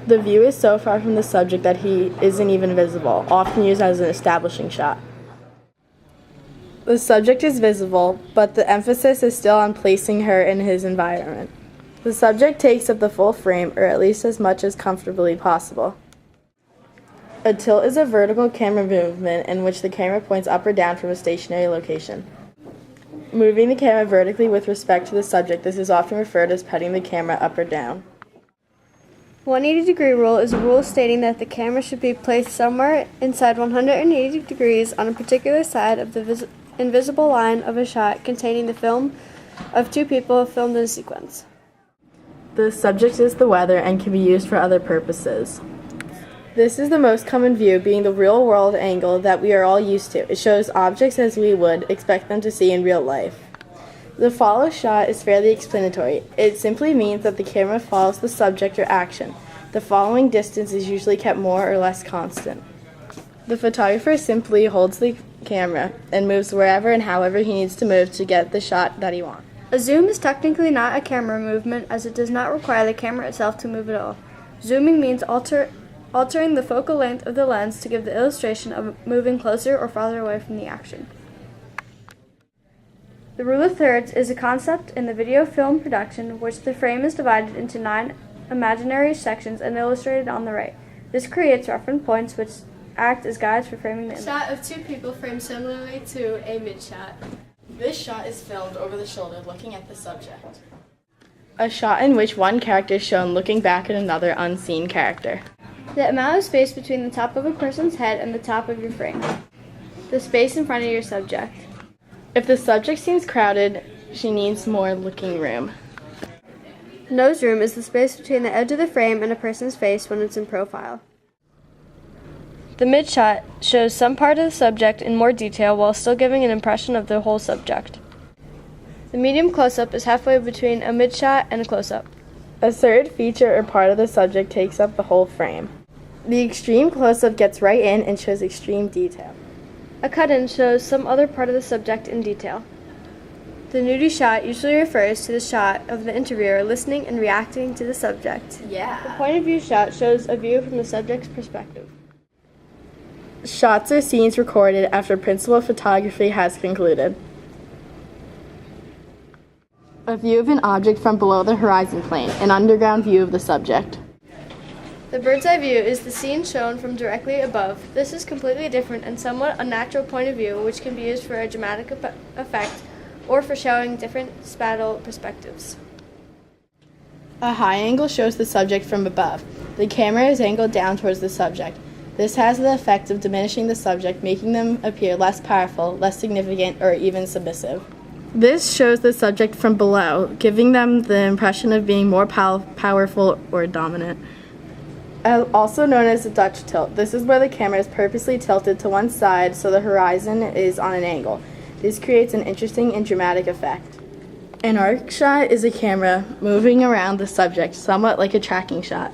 The view is so far from the subject that he isn't even visible, often used as an establishing shot. The subject is visible, but the emphasis is still on placing her in his environment. The subject takes up the full frame, or at least as much as comfortably possible. A tilt is a vertical camera movement in which the camera points up or down from a stationary location. Moving the camera vertically with respect to the subject, this is often referred as petting the camera up or down. 180-degree rule is a rule stating that the camera should be placed somewhere inside 180 degrees on a particular side of the invisible line of a shot containing the film of two people filmed in a sequence. The subject is the weather and can be used for other purposes. This is the most common view, being the real-world angle that we are all used to. It shows objects as we would expect them to see in real life. The follow shot is fairly explanatory. It simply means that the camera follows the subject or action. The following distance is usually kept more or less constant. The photographer simply holds the camera and moves wherever and however he needs to move to get the shot that he wants. A zoom is technically not a camera movement, as it does not require the camera itself to move at all. Zooming means altering the focal length of the lens to give the illustration of moving closer or farther away from the action. The rule of thirds is a concept in the video film production which the frame is divided into 9 imaginary sections and illustrated on the right. This creates reference points which act as guides for framing the image. Shot of two people framed similarly to a mid-shot. This shot is filmed over the shoulder looking at the subject. A shot in which one character is shown looking back at another unseen character. The amount of space between the top of a person's head and the top of your frame. The space in front of your subject. If the subject seems crowded, she needs more looking room. Nose room is the space between the edge of the frame and a person's face when it's in profile. The mid-shot shows some part of the subject in more detail while still giving an impression of the whole subject. The medium close-up is halfway between a mid-shot and a close-up. A third feature or part of the subject takes up the whole frame. The extreme close-up gets right in and shows extreme detail. A cut-in shows some other part of the subject in detail. The nudie shot usually refers to the shot of the interviewer listening and reacting to the subject. The point of view shot shows a view from the subject's perspective. Shots are scenes recorded after principal photography has concluded. A view of an object from below the horizon plane, an underground view of the subject. The bird's eye view is the scene shown from directly above. This is completely different and somewhat unnatural point of view, which can be used for a dramatic effect or for showing different spatial perspectives. A high angle shows the subject from above. The camera is angled down towards the subject. This has the effect of diminishing the subject, making them appear less powerful, less significant, or even submissive. This shows the subject from below, giving them the impression of being more powerful or dominant. Also known as the Dutch tilt. This is where the camera is purposely tilted to one side so the horizon is on an angle. This creates an interesting and dramatic effect. An arc shot is a camera moving around the subject, somewhat like a tracking shot.